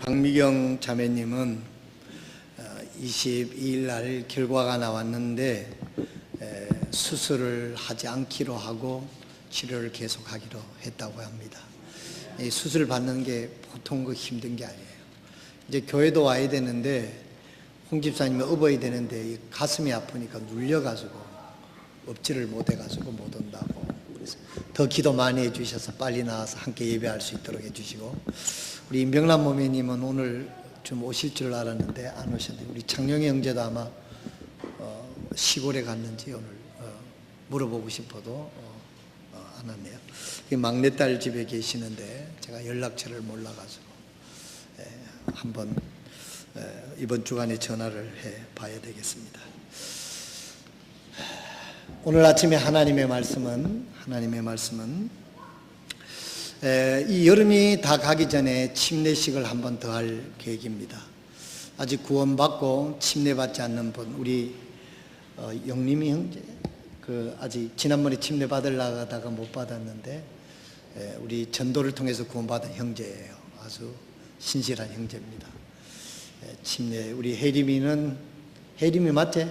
박미경 자매님은 22일 날 결과가 나왔는데 수술을 하지 않기로 하고 치료를 계속하기로 했다고 합니다. 이 수술 받는 게 보통 힘든 게 아니에요. 이제 교회도 와야 되는데 홍 집사님이 업어야 되는데 가슴이 아프니까 눌려가지고 업지를 못해가지고 못 온다고. 그래서 더 기도 많이 해주셔서 빨리 나와서 함께 예배할 수 있도록 해주시고, 우리 임병란 모매님은 오늘 좀 오실 줄 알았는데 안 오셨는데, 우리 창룡이 형제도 아마 시골에 갔는지 오늘 물어보고 싶어도 안 왔네요. 막내딸 집에 계시는데 제가 연락처를 몰라가지고 한번 이번 주간에 전화를 해 봐야 되겠습니다. 오늘 아침에 하나님의 말씀은 이 여름이 다 가기 전에 침례식을 한 번 더 할 계획입니다. 아직 구원받고 침례받지 않는 분, 우리 영림이 형제, 아직 지난번에 침례 받으려고 하다가 못 받았는데 우리 전도를 통해서 구원받은 형제예요. 아주 신실한 형제입니다. 침례, 우리 혜림이 맞지?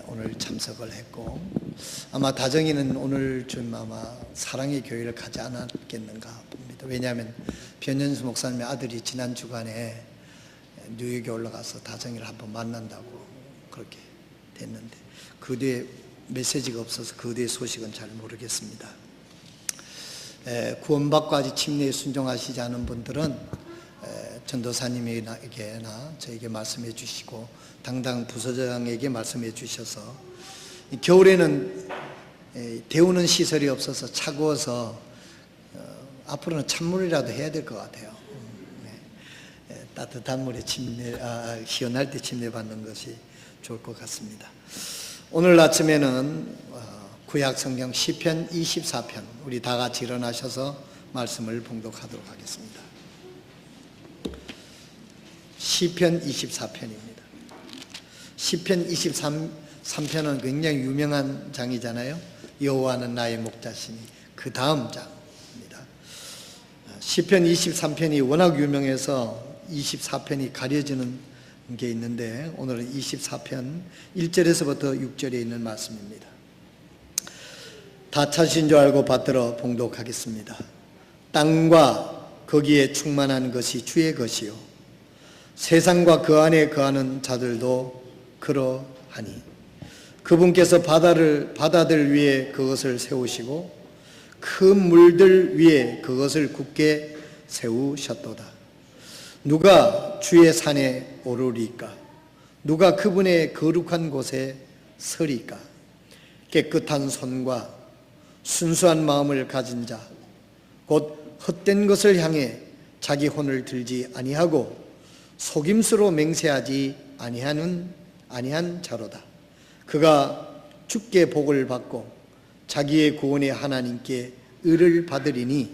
오늘 참석을 했고, 아마 다정이는 오늘쯤 아마 사랑의 교회를 가지 않았겠는가 봅니다. 왜냐하면 변현수 목사님의 아들이 지난 주간에 뉴욕에 올라가서 다정이를 한번 만난다고 그렇게 됐는데, 그 뒤에 메시지가 없어서 그 뒤에 소식은 잘 모르겠습니다. 구원받고 아직 침례에 순종하시지 않은 분들은 전도사님에게나 저에게 말씀해 주시고 당당 부서장에게 말씀해 주셔서, 겨울에는 데우는 시설이 없어서 차가워서 앞으로는 찬물이라도 해야 될 것 같아요. 따뜻한 물에 시원할 때 침례 받는 것이 좋을 것 같습니다. 오늘 아침에는 구약 성경 시편 24편, 우리 다 같이 일어나셔서 말씀을 봉독하도록 하겠습니다. 시편 24편입니다. 시편 23편은 굉장히 유명한 장이잖아요. 여호와는 나의 목자시니, 그 다음 장입니다. 시편 23편이 워낙 유명해서 24편이 가려지는 게 있는데, 오늘은 24편 1절에서부터 6절에 있는 말씀입니다. 다 찾으신 줄 알고 받들어 봉독하겠습니다. 땅과 거기에 충만한 것이 주의 것이요 세상과 그 안에 거하는 자들도 그러하니, 그분께서 바다들 위에 그것을 세우시고 큰 물들 위에 그것을 굳게 세우셨도다. 누가 주의 산에 오르리까? 누가 그분의 거룩한 곳에 서리까? 깨끗한 손과 순수한 마음을 가진 자, 곧 헛된 것을 향해 자기 혼을 들지 아니하고 속임수로 맹세하지 아니한 자로다. 그가 주께 복을 받고 자기의 구원의 하나님께 의를 받으리니,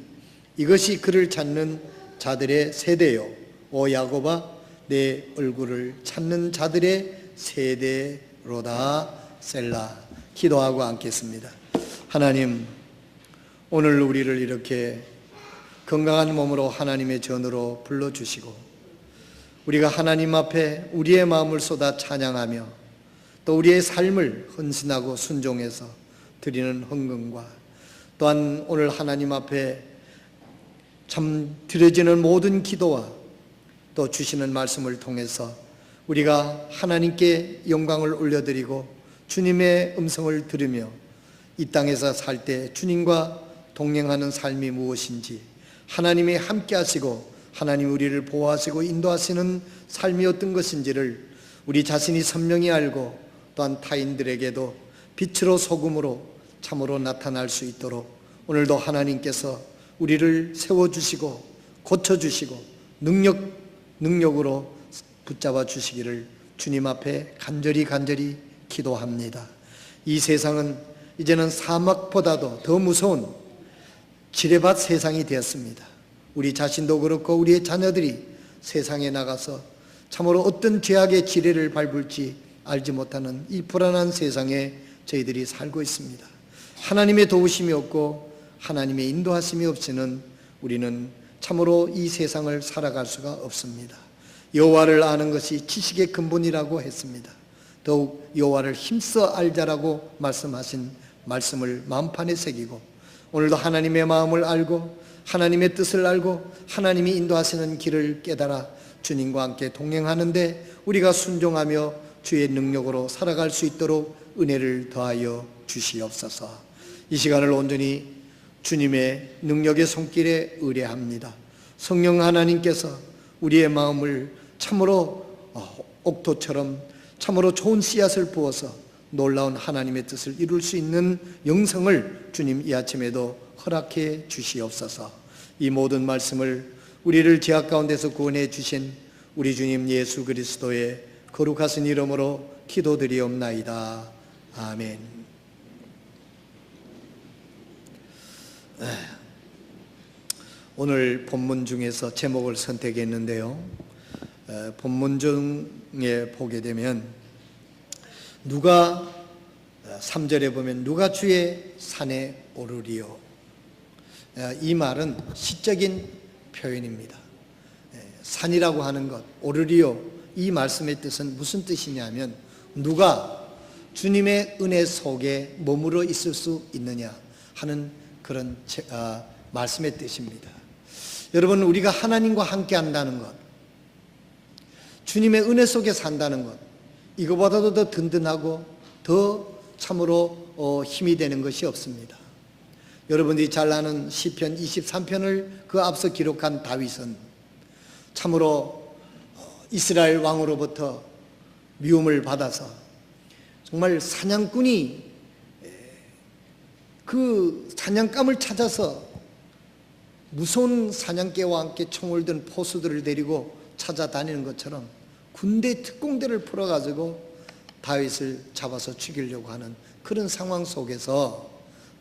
이것이 그를 찾는 자들의 세대요 오 야곱아, 내 얼굴을 찾는 자들의 세대로다. 셀라. 기도하고 앉겠습니다. 하나님, 오늘 우리를 이렇게 건강한 몸으로 하나님의 전으로 불러주시고, 우리가 하나님 앞에 우리의 마음을 쏟아 찬양하며 또 우리의 삶을 헌신하고 순종해서 드리는 헌금과, 또한 오늘 하나님 앞에 참 드려지는 모든 기도와 또 주시는 말씀을 통해서 우리가 하나님께 영광을 올려드리고 주님의 음성을 들으며 이 땅에서 살 때 주님과 동행하는 삶이 무엇인지, 하나님이 함께 하시고 하나님 우리를 보호하시고 인도하시는 삶이 어떤 것인지를 우리 자신이 선명히 알고, 또한 타인들에게도 빛으로 소금으로 참으로 나타날 수 있도록 오늘도 하나님께서 우리를 세워주시고 고쳐주시고 능력으로 붙잡아 주시기를 주님 앞에 간절히 기도합니다. 이 세상은 이제는 사막보다도 더 무서운 지뢰밭 세상이 되었습니다. 우리 자신도 그렇고 우리의 자녀들이 세상에 나가서 참으로 어떤 죄악의 지뢰를 밟을지 알지 못하는 이 불안한 세상에 저희들이 살고 있습니다. 하나님의 도우심이 없고 하나님의 인도하심이 없이는 우리는 참으로 이 세상을 살아갈 수가 없습니다. 여호와를 아는 것이 지식의 근본이라고 했습니다. 더욱 여호와를 힘써 알자라고 말씀하신 말씀을 마음판에 새기고 오늘도 하나님의 마음을 알고 하나님의 뜻을 알고 하나님이 인도하시는 길을 깨달아 주님과 함께 동행하는데 우리가 순종하며 주의 능력으로 살아갈 수 있도록 은혜를 더하여 주시옵소서. 이 시간을 온전히 주님의 능력의 손길에 의뢰합니다. 성령 하나님께서 우리의 마음을 참으로 옥토처럼 참으로 좋은 씨앗을 부어서 놀라운 하나님의 뜻을 이룰 수 있는 영성을 주님 이 아침에도 허락해 주시옵소서. 이 모든 말씀을 우리를 죄악 가운데서 구원해 주신 우리 주님 예수 그리스도의 거룩하신 이름으로 기도드리옵나이다. 아멘. 오늘 본문 중에서 제목을 선택했는데요. 본문 중에 보게 되면 누가 3절에 보면 누가 주의 산에 오르리요. 이 말은 시적인 표현입니다. 산이라고 하는 것, 오르리요, 이 말씀의 뜻은 무슨 뜻이냐면 누가 주님의 은혜 속에 머물러 있을 수 있느냐 하는 그런 말씀의 뜻입니다. 여러분, 우리가 하나님과 함께 한다는 것, 주님의 은혜 속에 산다는 것, 이거보다도 더 든든하고 더 참으로 힘이 되는 것이 없습니다. 여러분들이 잘 아는 시편 23편을 그 앞서 기록한 다윗은 참으로 이스라엘 왕으로부터 미움을 받아서 정말 사냥꾼이 그 사냥감을 찾아서 무서운 사냥개와 함께 총을 든 포수들을 데리고 찾아다니는 것처럼 군대 특공대를 풀어가지고 다윗을 잡아서 죽이려고 하는 그런 상황 속에서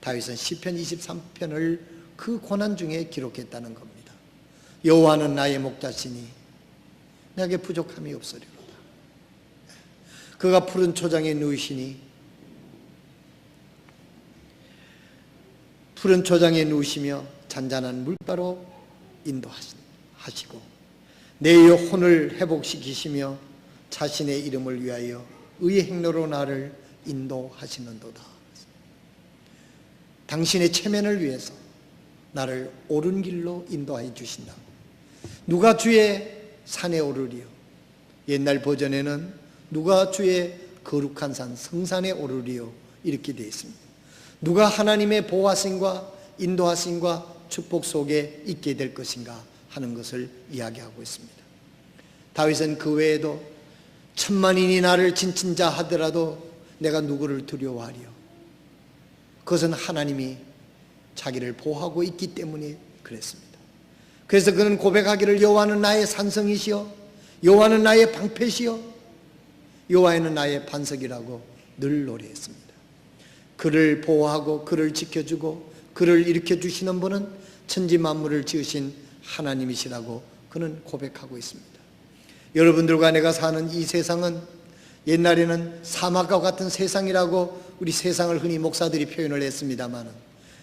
다윗은 시편 23편을 그 고난 중에 기록했다는 겁니다. 여호와는 나의 목자시니 내게 부족함이 없으리로다. 그가 푸른 초장에 누우시니 푸른 초장에 누우시며 잔잔한 물가로 인도하시고 내 혼을 회복시키시며 자신의 이름을 위하여 의의 행로로 나를 인도하시는도다. 당신의 체면을 위해서 나를 옳은 길로 인도하여 주신다. 누가 주의 산에 오르리요. 옛날 버전에는 누가 주의 거룩한 산 성산에 오르리요 이렇게 되어 있습니다. 누가 하나님의 보호하심과 인도하심과 축복 속에 있게 될 것인가 하는 것을 이야기하고 있습니다. 다윗은 그 외에도 천만인이 나를 진친자 하더라도 내가 누구를 두려워하리요. 그것은 하나님이 자기를 보호하고 있기 때문에 그랬습니다. 그래서 그는 고백하기를 여호와는 나의 산성이시여 여호와는 나의 방패시여 여호와는 나의 반석이라고 늘 노래했습니다. 그를 보호하고 그를 지켜주고 그를 일으켜주시는 분은 천지 만물을 지으신 하나님이시라고 그는 고백하고 있습니다. 여러분들과 내가 사는 이 세상은 옛날에는 사막과 같은 세상이라고 우리 세상을 흔히 목사들이 표현을 했습니다만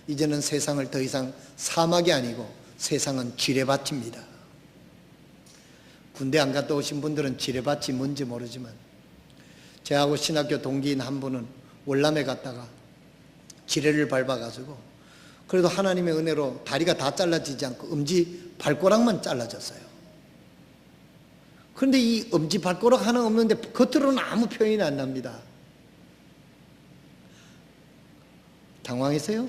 이제는 세상을 더 이상 사막이 아니고 세상은 지뢰밭입니다. 군대 안 갔다 오신 분들은 지뢰밭이 뭔지 모르지만 저하고 신학교 동기인 한 분은 월남에 갔다가 지뢰를 밟아가지고 그래도 하나님의 은혜로 다리가 다 잘라지지 않고 엄지 발가락만 잘라졌어요. 그런데 이 엄지 발가락 하나 없는데 겉으로는 아무 표현이 안 납니다. 당황했어요?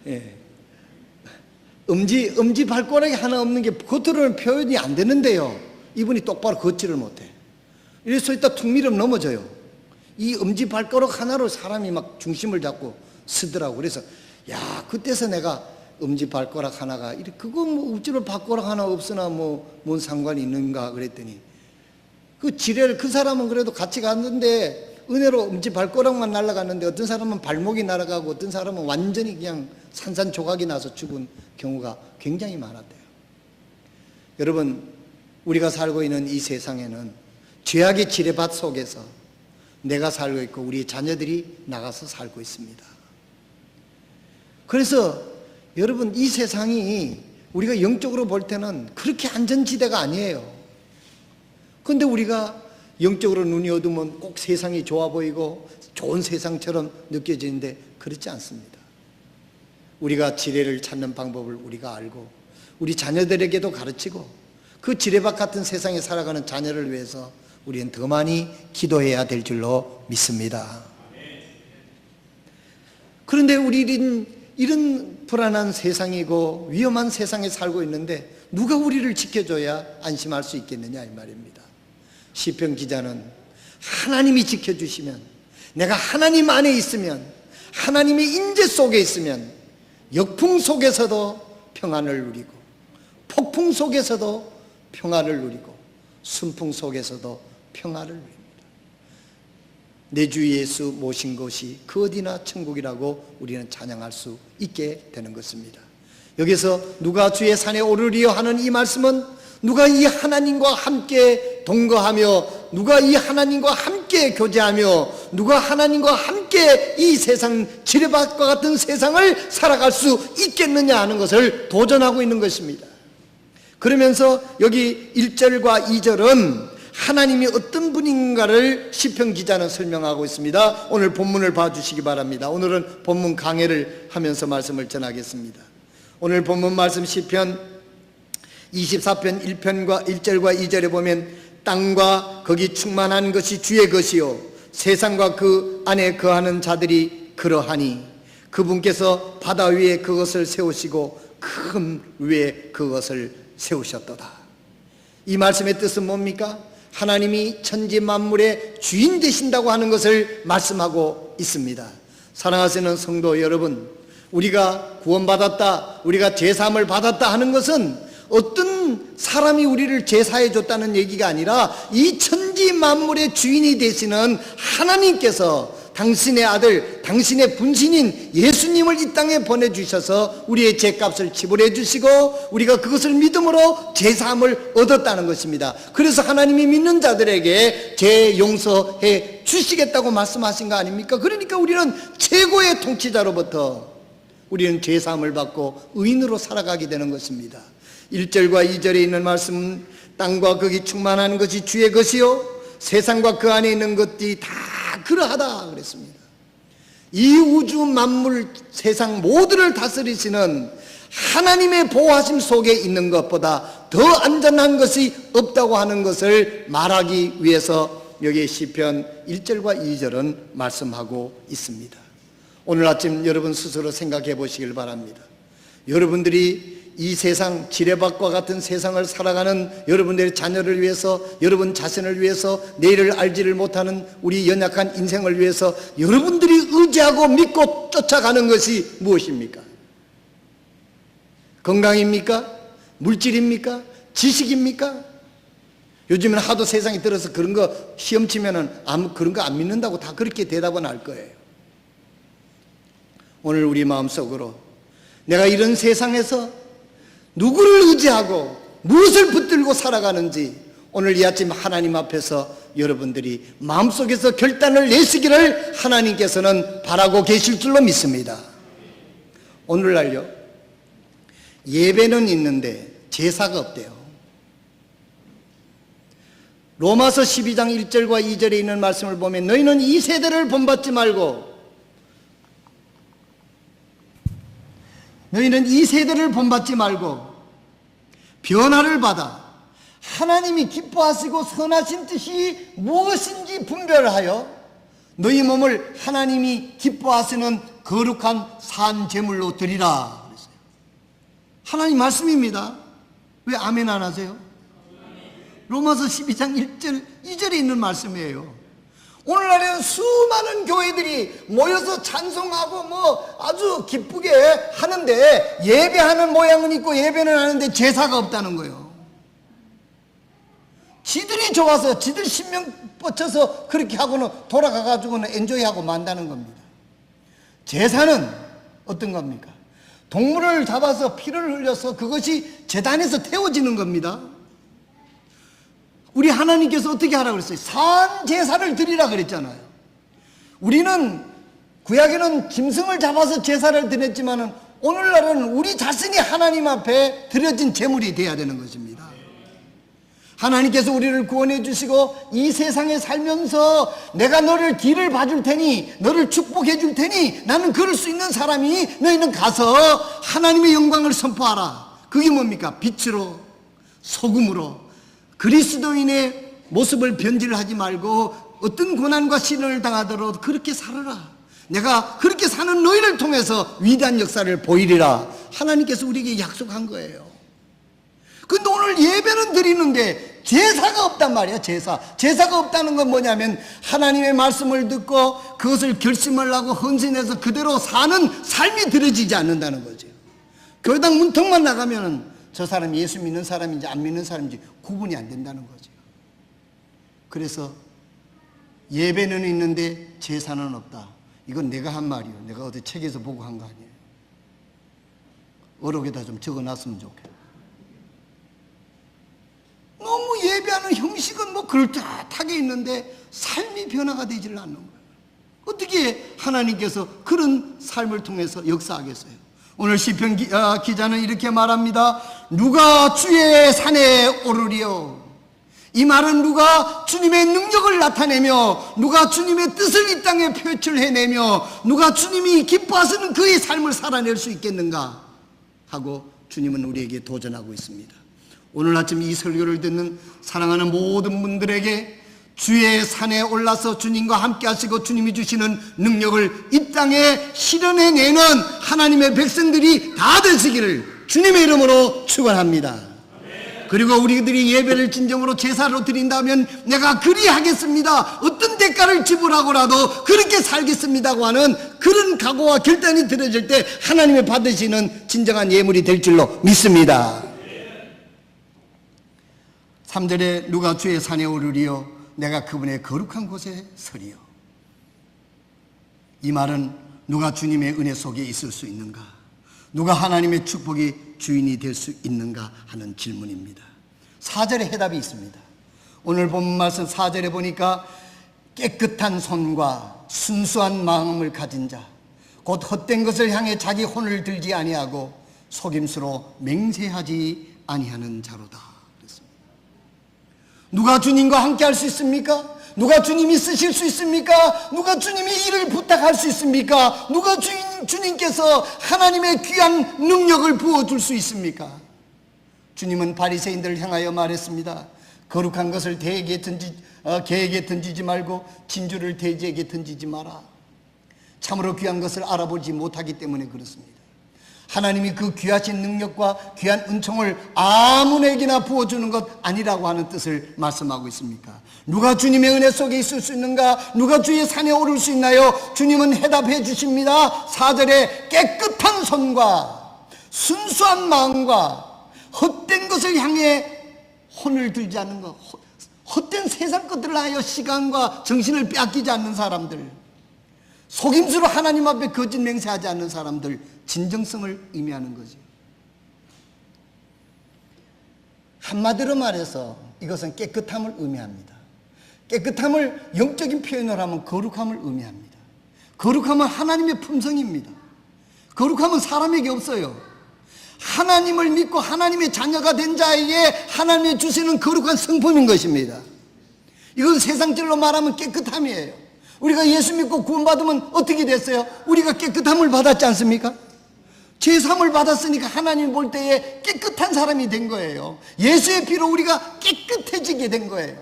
예. 엄지 발가락이 하나 없는 게 겉으로는 표현이 안 되는데요. 이분이 똑바로 걷지를 못해. 이래서 서 있다 툭 밀으면 넘어져요. 이 엄지 발가락 하나로 사람이 막 중심을 잡고 쓰더라고. 그래서 야, 그때서 내가 엄지 발가락 하나가 그거 뭐 우찌로 발가락 하나 없으나 뭐 뭔 상관이 있는가 그랬더니 그 지뢰를 그 사람은 그래도 같이 갔는데 은혜로 엄지 발가락만 날아갔는데 어떤 사람은 발목이 날아가고 어떤 사람은 완전히 그냥 산산조각이 나서 죽은 경우가 굉장히 많았대요. 여러분, 우리가 살고 있는 이 세상에는 죄악의 지뢰밭 속에서 내가 살고 있고 우리 자녀들이 나가서 살고 있습니다. 그래서 여러분, 이 세상이 우리가 영적으로 볼 때는 그렇게 안전지대가 아니에요. 그런데 우리가 영적으로 눈이 어두면 꼭 세상이 좋아 보이고 좋은 세상처럼 느껴지는데 그렇지 않습니다. 우리가 지뢰를 찾는 방법을 우리가 알고 우리 자녀들에게도 가르치고 그 지뢰밭 같은 세상에 살아가는 자녀를 위해서 우리는 더 많이 기도해야 될 줄로 믿습니다. 그런데 우리는 이런 불안한 세상이고 위험한 세상에 살고 있는데 누가 우리를 지켜줘야 안심할 수 있겠느냐 이 말입니다. 시편 기자는 하나님이 지켜주시면, 내가 하나님 안에 있으면, 하나님의 인재 속에 있으면 역풍 속에서도 평안을 누리고 폭풍 속에서도 평안을 누리고 순풍 속에서도 평안을 누립니다. 내 주 예수 모신 것이 그 어디나 천국이라고 우리는 찬양할 수 있게 되는 것입니다. 여기서 누가 주의 산에 오르리요 하는 이 말씀은 누가 이 하나님과 함께 동거하며 누가 이 하나님과 함께 교제하며 누가 하나님과 함께 이 세상 지뢰밭과 같은 세상을 살아갈 수 있겠느냐 하는 것을 도전하고 있는 것입니다. 그러면서 여기 1절과 2절은 하나님이 어떤 분인가를 시편 기자는 설명하고 있습니다. 오늘 본문을 봐주시기 바랍니다. 오늘은 본문 강해를 하면서 말씀을 전하겠습니다. 오늘 본문 말씀 시편 24편 1편과 1절과 2절에 보면 땅과 거기 충만한 것이 주의 것이요 세상과 그 안에 거하는 자들이 그러하니 그분께서 바다 위에 그것을 세우시고 큰 위에 그것을 세우셨도다. 이 말씀의 뜻은 뭡니까? 하나님이 천지 만물의 주인 되신다고 하는 것을 말씀하고 있습니다. 사랑하시는 성도 여러분, 우리가 구원받았다, 우리가 제사함을 받았다 하는 것은 어떤 사람이 우리를 제사해 줬다는 얘기가 아니라 이 천지 만물의 주인이 되시는 하나님께서 당신의 아들, 당신의 분신인 예수님을 이 땅에 보내주셔서 우리의 죄값을 지불해 주시고 우리가 그것을 믿음으로 제사함을 얻었다는 것입니다. 그래서 하나님이 믿는 자들에게 죄 용서해 주시겠다고 말씀하신 거 아닙니까? 그러니까 우리는 최고의 통치자로부터 우리는 제사함을 받고 의인으로 살아가게 되는 것입니다. 1절과 2절에 있는 말씀은 땅과 거기 충만한 것이 주의 것이요 세상과 그 안에 있는 것들이 다 그러하다 그랬습니다. 이 우주 만물 세상 모두를 다스리시는 하나님의 보호하심 속에 있는 것보다 더 안전한 것이 없다고 하는 것을 말하기 위해서 여기 시편 1절과 2절은 말씀하고 있습니다. 오늘 아침 여러분 스스로 생각해 보시길 바랍니다. 여러분들이 이 세상 지뢰밭과 같은 세상을 살아가는 여러분들의 자녀를 위해서, 여러분 자신을 위해서, 내일을 알지를 못하는 우리 연약한 인생을 위해서 여러분들이 의지하고 믿고 쫓아가는 것이 무엇입니까? 건강입니까? 물질입니까? 지식입니까? 요즘은 하도 세상에 들어서 그런 거 시험 치면은 그런 거 안 믿는다고 다 그렇게 대답은 할 거예요. 오늘 우리 마음속으로 내가 이런 세상에서 누구를 의지하고 무엇을 붙들고 살아가는지 오늘 이 아침 하나님 앞에서 여러분들이 마음속에서 결단을 내시기를 하나님께서는 바라고 계실 줄로 믿습니다. 오늘날요, 예배는 있는데 제사가 없대요. 로마서 12장 1절과 2절에 있는 말씀을 보면 너희는 이 세대를 본받지 말고 너희는 이 세대를 본받지 말고 변화를 받아 하나님이 기뻐하시고 선하신 뜻이 무엇인지 분별하여 너희 몸을 하나님이 기뻐하시는 거룩한 산 제물로 드리라 그랬어요. 하나님 말씀입니다. 왜 아멘 안 하세요? 로마서 12장 1절 2절에 있는 말씀이에요. 오늘날에는 수많은 교회들이 모여서 찬송하고 아주 기쁘게 하는데 예배하는 모양은 있고 예배는 하는데 제사가 없다는 거예요. 지들이 좋아서 지들 신명 뻗쳐서 그렇게 하고는 돌아가가지고는 엔조이하고 만다는 겁니다. 제사는 어떤 겁니까? 동물을 잡아서 피를 흘려서 그것이 제단에서 태워지는 겁니다. 우리 하나님께서 어떻게 하라고 그랬어요? 산 제사를 드리라 그랬잖아요. 우리는 구약에는 짐승을 잡아서 제사를 드렸지만 오늘날은 우리 자신이 하나님 앞에 드려진 제물이 되어야 되는 것입니다. 하나님께서 우리를 구원해 주시고 이 세상에 살면서 내가 너를 길을 봐줄 테니, 너를 축복해 줄 테니 나는 그럴 수 있는 사람이 너희는 가서 하나님의 영광을 선포하라. 그게 뭡니까? 빛으로, 소금으로 그리스도인의 모습을 변질하지 말고 어떤 고난과 시련을 당하더라도 그렇게 살아라. 내가 그렇게 사는 너희를 통해서 위대한 역사를 보이리라. 하나님께서 우리에게 약속한 거예요. 근데 오늘 예배는 드리는데 제사가 없단 말이야. 제사가 없다는 건 뭐냐면 하나님의 말씀을 듣고 그것을 결심을 하고 헌신해서 그대로 사는 삶이 드려지지 않는다는 거죠. 교회당 문턱만 나가면 저 사람이 예수 믿는 사람인지 안 믿는 사람인지 구분이 안 된다는 거죠. 그래서 예배는 있는데 제사는 없다. 이건 내가 한 말이에요. 내가 어디 책에서 보고 한 거 아니에요. 어록에다 좀 적어놨으면 좋겠어요. 너무 예배하는 형식은 뭐 그럴듯하게 있는데 삶이 변화가 되질 않는 거예요. 어떻게 하나님께서 그런 삶을 통해서 역사하겠어요? 오늘 시편 기자는 이렇게 말합니다. 누가 주의 산에 오르리요? 이 말은 누가 주님의 능력을 나타내며 누가 주님의 뜻을 이 땅에 표출해내며 누가 주님이 기뻐하시는 그의 삶을 살아낼 수 있겠는가 하고 주님은 우리에게 도전하고 있습니다. 오늘 아침 이 설교를 듣는 사랑하는 모든 분들에게 주의 산에 올라서 주님과 함께 하시고 주님이 주시는 능력을 이 땅에 실현해내는 하나님의 백성들이 다 되시기를 주님의 이름으로 축원합니다. 그리고 우리들이 예배를 진정으로 제사로 드린다면 내가 그리하겠습니다, 어떤 대가를 지불하고라도 그렇게 살겠습니다고 하는 그런 각오와 결단이 들어질 때 하나님이 받으시는 진정한 예물이 될 줄로 믿습니다. 3절에 누가 주의 산에 오르리요? 내가 그분의 거룩한 곳에 서리요. 이 말은 누가 주님의 은혜 속에 있을 수 있는가? 누가 하나님의 축복의 주인이 될 수 있는가 하는 질문입니다. 4절에 해답이 있습니다. 오늘 본 말씀 4절에 보니까 깨끗한 손과 순수한 마음을 가진 자, 곧 헛된 것을 향해 자기 혼을 들지 아니하고 속임수로 맹세하지 아니하는 자로다. 그랬습니다. 누가 주님과 함께 할 수 있습니까? 누가 주님이 쓰실 수 있습니까? 누가 주님이 일을 부탁할 수 있습니까? 누가 주님께서 하나님의 귀한 능력을 부어줄 수 있습니까? 주님은 바리새인들을 향하여 말했습니다. 거룩한 것을 개에게 던지지 말고 진주를 돼지에게 던지지 마라. 참으로 귀한 것을 알아보지 못하기 때문에 그렇습니다. 하나님이 그 귀하신 능력과 귀한 은총을 아무에게나 부어주는 것 아니라고 하는 뜻을 말씀하고 있습니까? 누가 주님의 은혜 속에 있을 수 있는가? 누가 주의 산에 오를 수 있나요? 주님은 해답해 주십니다. 4절에 깨끗한 손과 순수한 마음과 헛된 것을 향해 혼을 들지 않는 것, 헛된 세상 것들을 하여 시간과 정신을 빼앗기지 않는 사람들, 속임수로 하나님 앞에 거짓 맹세하지 않는 사람들, 진정성을 의미하는 거죠. 한마디로 말해서 이것은 깨끗함을 의미합니다. 깨끗함을 영적인 표현을 하면 거룩함을 의미합니다. 거룩함은 하나님의 품성입니다. 거룩함은 사람에게 없어요. 하나님을 믿고 하나님의 자녀가 된 자에게 하나님이 주시는 거룩한 성품인 것입니다. 이건 세상적으로 말하면 깨끗함이에요. 우리가 예수 믿고 구원받으면 어떻게 됐어요? 우리가 깨끗함을 받았지 않습니까? 제사함을 받았으니까 하나님 볼 때에 깨끗한 사람이 된 거예요. 예수의 피로 우리가 깨끗해지게 된 거예요.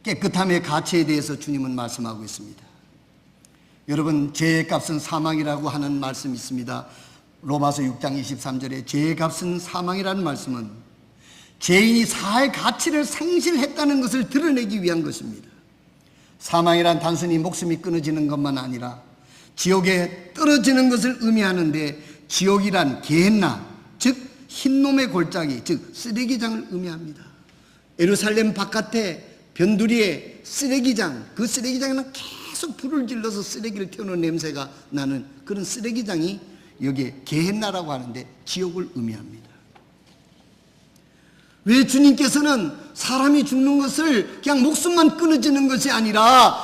깨끗함의 가치에 대해서 주님은 말씀하고 있습니다. 여러분, 죄의 값은 사망이라고 하는 말씀이 있습니다. 로마서 6장 23절에 죄의 값은 사망이라는 말씀은 죄인이 사의 가치를 상실했다는 것을 드러내기 위한 것입니다. 사망이란 단순히 목숨이 끊어지는 것만 아니라 지옥에 떨어지는 것을 의미하는데, 지옥이란 게헨나, 즉 흰놈의 골짜기, 즉 쓰레기장을 의미합니다. 예루살렘 바깥에 변두리에 쓰레기장, 그 쓰레기장에는 계속 불을 질러서 쓰레기를 태우는 냄새가 나는 그런 쓰레기장이 여기에 게헨나라고 하는데 지옥을 의미합니다. 왜 주님께서는 사람이 죽는 것을 그냥 목숨만 끊어지는 것이 아니라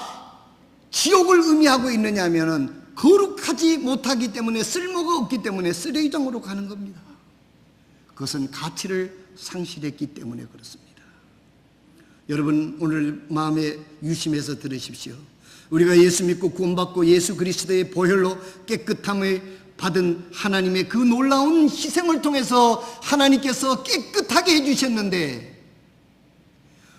지옥을 의미하고 있느냐 하면은 거룩하지 못하기 때문에 쓸모가 없기 때문에 쓰레기장으로 가는 겁니다. 그것은 가치를 상실했기 때문에 그렇습니다. 여러분, 오늘 마음에 유심해서 들으십시오. 우리가 예수 믿고 구원받고 예수 그리스도의 보혈로 깨끗함을 받은 하나님의 그 놀라운 희생을 통해서 하나님께서 깨끗하게 해주셨는데,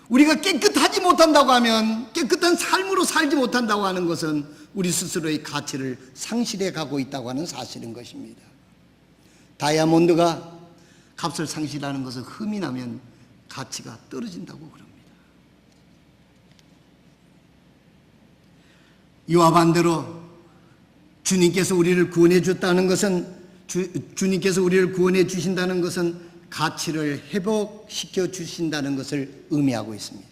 우리가 깨끗하지 못한다고 하면, 깨끗한 삶으로 살지 못한다고 하는 것은 우리 스스로의 가치를 상실해 가고 있다고 하는 사실인 것입니다. 다이아몬드가 값을 상실하는 것은 흠이 나면 가치가 떨어진다고 그럽니다. 이와 반대로 주님께서 우리를 구원해 줬다는 것은, 주님께서 우리를 구원해 주신다는 것은 가치를 회복시켜 주신다는 것을 의미하고 있습니다.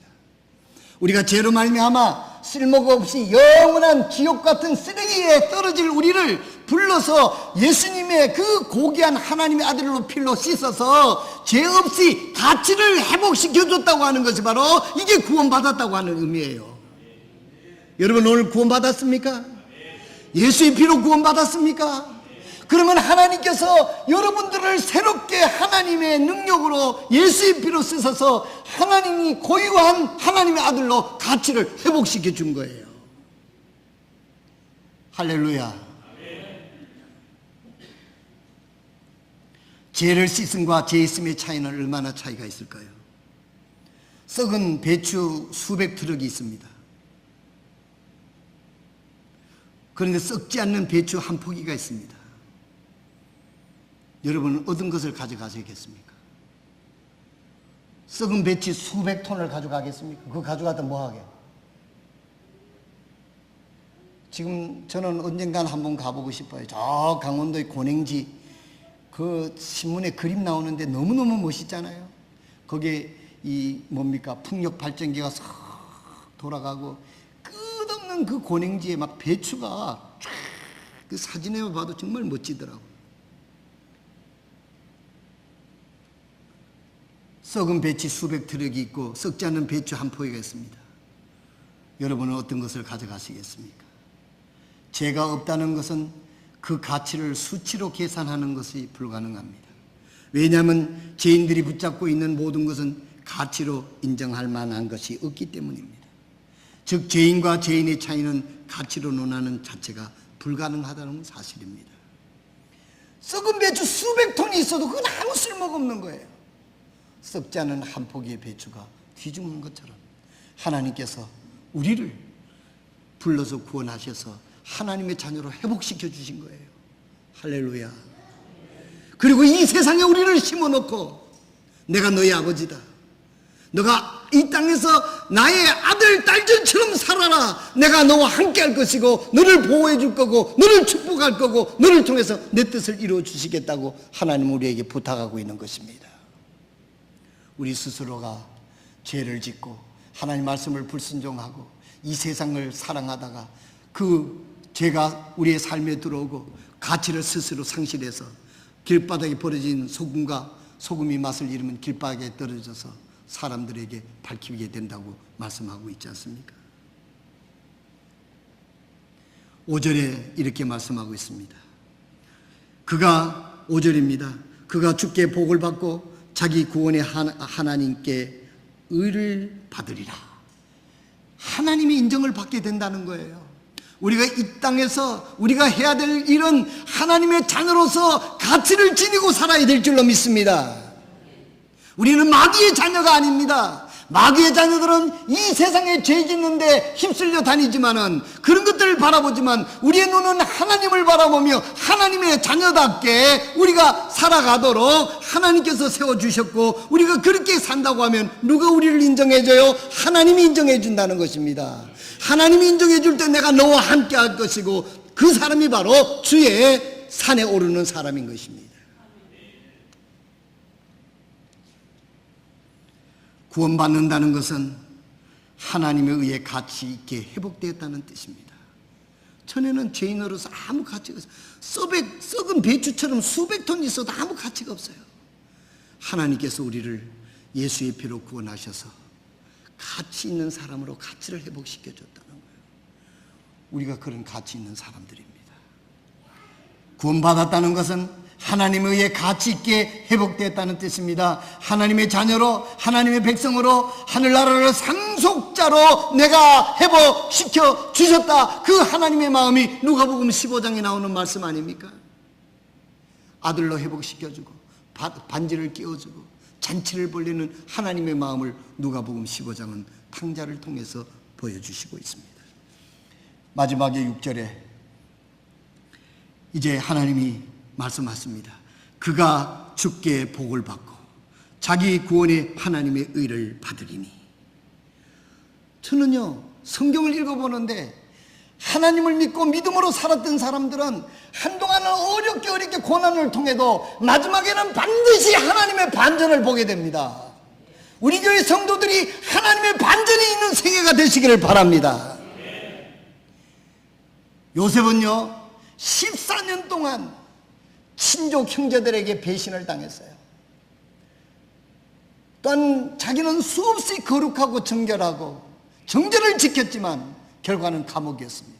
우리가 죄로 말미암아 쓸모가 없이 영원한 지옥 같은 쓰레기에 떨어질 우리를 불러서 예수님의 그 고귀한 하나님의 아들로 피로 씻어서 죄 없이 가치를 회복시켜 줬다고 하는 것이 바로 이게 구원받았다고 하는 의미예요. 여러분, 오늘 구원받았습니까? 예수의 피로 구원받았습니까? 그러면 하나님께서 여러분들을 새롭게 하나님의 능력으로 예수의 피로 씻어서 하나님이 고유한 하나님의 아들로 가치를 회복시켜 준 거예요. 할렐루야. 죄를 씻음과 죄 있음의 차이는 얼마나 차이가 있을까요? 썩은 배추 수백 트럭이 있습니다. 그런데 썩지 않는 배추 한 포기가 있습니다. 여러분은 얻은 것을 가져가시겠습니까? 썩은 배추 수백 톤을 가져가겠습니까? 그거 가져가다 뭐하게? 지금 저는 언젠간 한번 가보고 싶어요. 저 강원도의 고냉지 그 신문에 그림 나오는데 너무너무 멋있잖아요. 거기에 이 뭡니까? 풍력 발전기가 싹 돌아가고 끝없는 그 고냉지에 막 배추가 쫙 그 사진에 봐도 정말 멋지더라고요. 썩은 배추 수백 트럭이 있고 썩지 않는 배추 한 포기가 있습니다. 여러분은 어떤 것을 가져가시겠습니까? 죄가 없다는 것은 그 가치를 수치로 계산하는 것이 불가능합니다. 왜냐하면 죄인들이 붙잡고 있는 모든 것은 가치로 인정할 만한 것이 없기 때문입니다. 즉 죄인과 죄인의 차이는 가치로 논하는 자체가 불가능하다는 사실입니다. 썩은 배추 수백 톤이 있어도 그건 아무 쓸모가 없는 거예요. 썩지 않은 한 포기의 배추가 귀중한 것처럼 하나님께서 우리를 불러서 구원하셔서 하나님의 자녀로 회복시켜 주신 거예요. 할렐루야. 그리고 이 세상에 우리를 심어놓고 내가 너의 아버지다. 너가 이 땅에서 나의 아들, 딸들처럼 살아라. 내가 너와 함께 할 것이고 너를 보호해 줄 거고 너를 축복할 거고 너를 통해서 내 뜻을 이루어 주시겠다고 하나님 우리에게 부탁하고 있는 것입니다. 우리 스스로가 죄를 짓고 하나님 말씀을 불순종하고 이 세상을 사랑하다가 그 죄가 우리의 삶에 들어오고 가치를 스스로 상실해서 길바닥에 버려진 소금이 맛을 잃으면 길바닥에 떨어져서 사람들에게 밝히게 된다고 말씀하고 있지 않습니까? 5절에 이렇게 말씀하고 있습니다. 그가 5절입니다. 그가 주께 복을 받고 자기 구원의 하나님께 의를 받으리라. 하나님의 인정을 받게 된다는 거예요. 우리가 이 땅에서 우리가 해야 될 일은 하나님의 자녀로서 가치를 지니고 살아야 될 줄로 믿습니다. 우리는 마귀의 자녀가 아닙니다. 마귀의 자녀들은 이 세상에 죄 짓는데 휩쓸려 다니지만은 그런 것들을 바라보지만 우리의 눈은 하나님을 바라보며 하나님의 자녀답게 우리가 살아가도록 하나님께서 세워주셨고 우리가 그렇게 산다고 하면 누가 우리를 인정해줘요? 하나님이 인정해준다는 것입니다. 하나님이 인정해줄 때 내가 너와 함께 할 것이고 그 사람이 바로 주의 산에 오르는 사람인 것입니다. 구원받는다는 것은 하나님에 의해 가치 있게 회복되었다는 뜻입니다. 전에는 죄인으로서 아무 가치가 없어요. 썩은 배추처럼 수백 톤 있어도 아무 가치가 없어요. 하나님께서 우리를 예수의 피로 구원하셔서 가치 있는 사람으로 가치를 회복시켜 줬다는 거예요. 우리가 그런 가치 있는 사람들입니다. 구원받았다는 것은 하나님에 의해 가치 있게 회복되었다는 뜻입니다. 하나님의 자녀로, 하나님의 백성으로, 하늘나라를 상속자로 내가 회복시켜 주셨다. 그 하나님의 마음이 누가복음 15장에 나오는 말씀 아닙니까? 아들로 회복시켜주고 반지를 끼워주고 잔치를 벌리는 하나님의 마음을 누가복음 15장은 탕자를 통해서 보여주시고 있습니다. 마지막에 6절에 이제 하나님이 말씀하십니다. 그가 주께 복을 받고 자기 구원의 하나님의 의를 받으리니. 저는요, 성경을 읽어보는데 하나님을 믿고 믿음으로 살았던 사람들은 한동안은 어렵게 고난을 통해도 마지막에는 반드시 하나님의 반전을 보게 됩니다. 우리 교회 성도들이 하나님의 반전이 있는 생애가 되시기를 바랍니다. 요셉은요 14년 동안 친족 형제들에게 배신을 당했어요. 또한 자기는 수없이 거룩하고 정결하고 정절을 지켰지만 결과는 감옥이었습니다.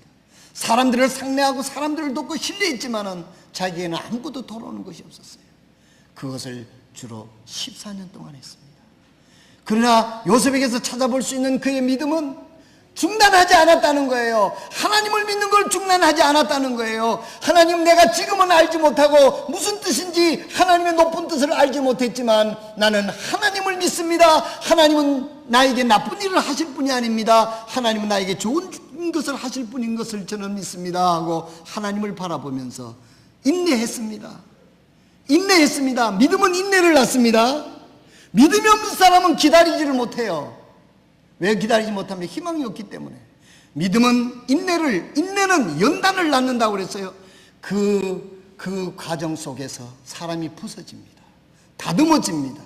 사람들을 상내하고 사람들을 돕고 신뢰했지만은 자기에게는 아무것도 돌아오는 것이 없었어요. 그것을 주로 14년 동안 했습니다. 그러나 요셉에게서 찾아볼 수 있는 그의 믿음은 중단하지 않았다는 거예요. 하나님을 믿는 걸 중단하지 않았다는 거예요. 하나님, 내가 지금은 알지 못하고 무슨 뜻인지 하나님의 높은 뜻을 알지 못했지만 나는 하나님을 믿습니다. 하나님은 나에게 나쁜 일을 하실 분이 아닙니다. 하나님은 나에게 좋은 것을 하실 분인 것을 저는 믿습니다 하고 하나님을 바라보면서 인내했습니다. 믿음은 인내를 낳습니다. 믿음이 없는 사람은 기다리지를 못해요. 왜 기다리지 못하면 희망이 없기 때문에. 믿음은 인내는 연단을 낳는다고 그랬어요. 그 과정 속에서 사람이 부서집니다. 다듬어집니다.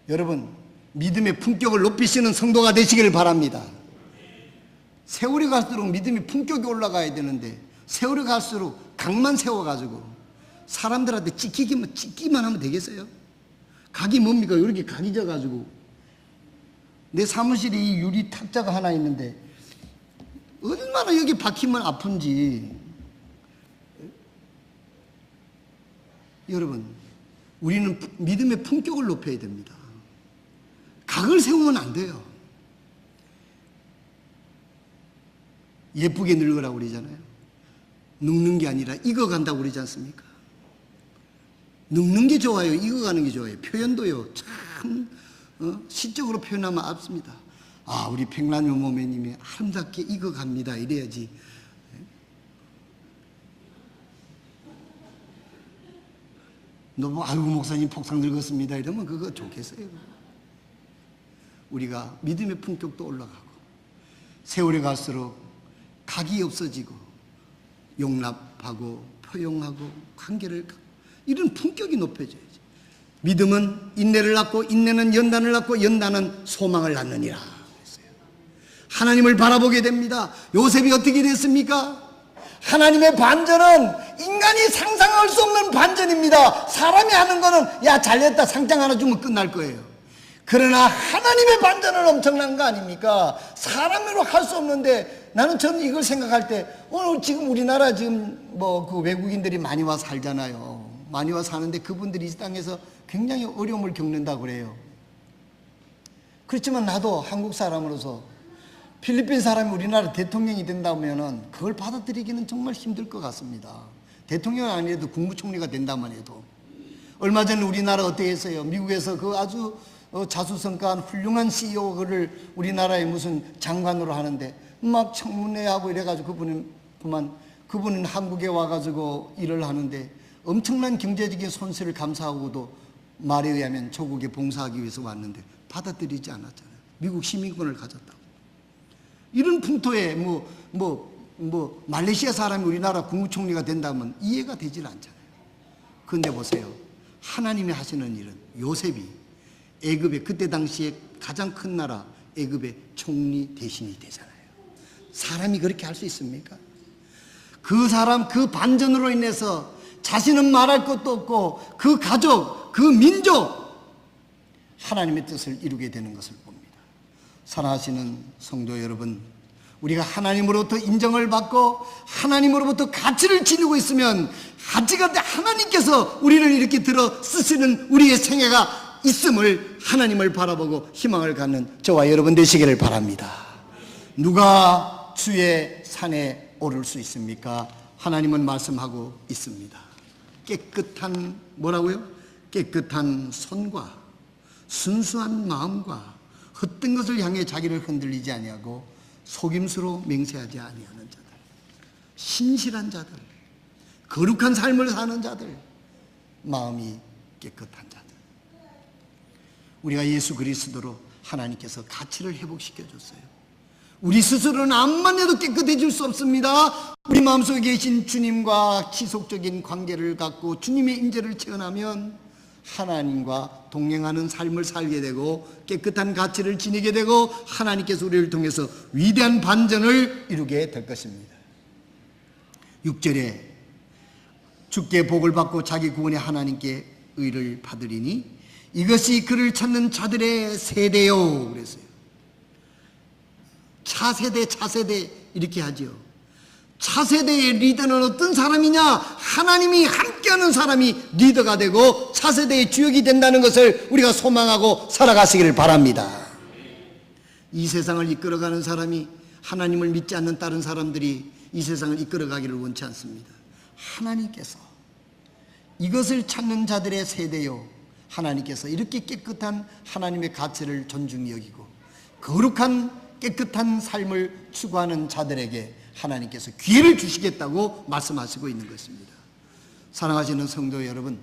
여러분, 믿음의 품격을 높이시는 성도가 되시길 바랍니다. 세월이 갈수록 믿음이 품격이 올라가야 되는데 세월이 갈수록 각만 세워가지고 사람들한테 찍기만 하면 되겠어요? 각이 뭡니까? 이렇게 각이 져가지고 내 사무실에 이 유리 탁자가 하나 있는데 얼마나 여기 박히면 아픈지. 여러분, 우리는 믿음의 품격을 높여야 됩니다. 각을 세우면 안 돼요. 예쁘게 늙으라고 그러잖아요. 늙는 게 아니라 익어간다고 그러지 않습니까? 늙는 게 좋아요? 익어가는 게 좋아요? 표현도요, 참 시적으로 표현하면 앞섭니다. 아, 우리 백란요 모매님이 아름답게 익어갑니다 이래야지. 너 뭐, 아이고 목사님 폭삭 늙었습니다 이러면 그거 좋겠어요? 우리가 믿음의 품격도 올라가고 세월이 갈수록 각이 없어지고 용납하고 포용하고 관계를, 이런 품격이 높여져야지. 믿음은 인내를 낳고 인내는 연단을 낳고 연단은 소망을 낳느니라 그랬어요. 하나님을 바라보게 됩니다. 요셉이 어떻게 됐습니까? 하나님의 반전은 인간이 상상할 수 없는 반전입니다. 사람이 하는 거는 야 잘됐다 상장 하나 주면 끝날 거예요. 그러나 하나님의 반전은 엄청난 거 아닙니까? 사람으로 할 수 없는데 저는 이걸 생각할 때 오늘 지금 우리나라 지금 뭐 그 외국인들이 많이 와 살잖아요. 많이 와 사는데 그분들이 이 땅에서 굉장히 어려움을 겪는다고 그래요. 그렇지만 나도 한국 사람으로서 필리핀 사람이 우리나라 대통령이 된다면은 그걸 받아들이기는 정말 힘들 것 같습니다. 대통령이 아니라도 국무총리가 된다만 해도. 얼마 전에 우리나라 어떻게 했어요? 미국에서 그 아주 자수성가한 훌륭한 CEO를 우리나라의 무슨 장관으로 하는데 막 청문회하고 이래가지고 그분은 한국에 와가지고 일을 하는데 엄청난 경제적인 손실을 감수하고도 말에 의하면 조국에 봉사하기 위해서 왔는데 받아들이지 않았잖아요. 미국 시민권을 가졌다고. 이런 풍토에 말레이시아 사람이 우리나라 국무총리가 된다면 이해가 되질 않잖아요. 그런데 보세요. 하나님이 하시는 일은 요셉이 애굽의 그때 당시에 가장 큰 나라 애굽의 총리 대신이 되잖아요. 사람이 그렇게 할 수 있습니까? 그 사람 그 반전으로 인해서 자신은 말할 것도 없고 그 가족 그 민족, 하나님의 뜻을 이루게 되는 것을 봅니다. 사랑하시는 성도 여러분, 우리가 하나님으로부터 인정을 받고 하나님으로부터 가치를 지니고 있으면 아직까지 하나님께서 우리를 이렇게 들어 쓰시는 우리의 생애가 있음을 하나님을 바라보고 희망을 갖는 저와 여러분 되시기를 바랍니다. 누가 주의 산에 오를 수 있습니까? 하나님은 말씀하고 있습니다. 깨끗한, 뭐라고요? 깨끗한 손과 순수한 마음과 헛된 것을 향해 자기를 흔들리지 아니하고 속임수로 맹세하지 아니하는 자들, 신실한 자들, 거룩한 삶을 사는 자들, 마음이 깨끗한 자들. 우리가 예수 그리스도로 하나님께서 가치를 회복시켜 줬어요. 우리 스스로는 암만 해도 깨끗해질 수 없습니다. 우리 마음속에 계신 주님과 지속적인 관계를 갖고 주님의 임재를 체험하면 하나님과 동행하는 삶을 살게 되고 깨끗한 가치를 지니게 되고 하나님께서 우리를 통해서 위대한 반전을 이루게 될 것입니다. 6절에 주께 복을 받고 자기 구원의 하나님께 의를 받으리니 이것이 그를 찾는 자들의 세대요 그랬어요. 차세대 이렇게 하죠. 차세대의 리더는 어떤 사람이냐? 하나님이 함께하는 사람이 리더가 되고 차세대의 주역이 된다는 것을 우리가 소망하고 살아가시기를 바랍니다. 이 세상을 이끌어가는 사람이 하나님을 믿지 않는 다른 사람들이 이 세상을 이끌어가기를 원치 않습니다. 하나님께서 이것을 찾는 자들의 세대요, 하나님께서 이렇게 깨끗한 하나님의 가치를 존중히 여기고 거룩한 깨끗한 삶을 추구하는 자들에게 하나님께서 기회를 주시겠다고 말씀하시고 있는 것입니다. 사랑하시는 성도 여러분,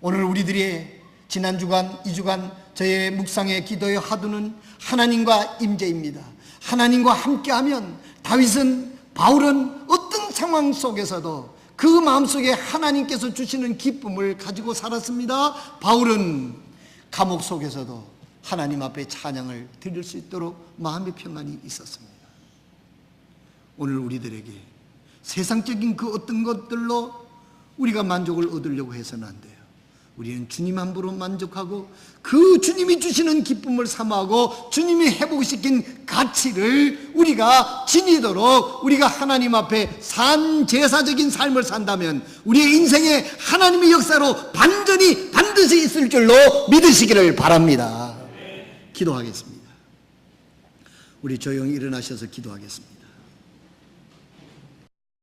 오늘 우리들이 지난 주간, 이 주간 저의 묵상의 기도의 화두는 하나님과 임재입니다. 하나님과 함께하면 다윗은, 바울은 어떤 상황 속에서도 그 마음속에 하나님께서 주시는 기쁨을 가지고 살았습니다. 바울은 감옥 속에서도 하나님 앞에 찬양을 드릴 수 있도록 마음의 평안이 있었습니다. 오늘 우리들에게 세상적인 그 어떤 것들로 우리가 만족을 얻으려고 해서는 안 돼요. 우리는 주님 함부로 만족하고 그 주님이 주시는 기쁨을 삼아하고 주님이 회복시킨 가치를 우리가 지니도록 우리가 하나님 앞에 산제사적인 삶을 산다면 우리의 인생에 하나님의 역사로 반전이 반드시 있을 줄로 믿으시기를 바랍니다. 기도하겠습니다. 우리 조용히 일어나셔서 기도하겠습니다.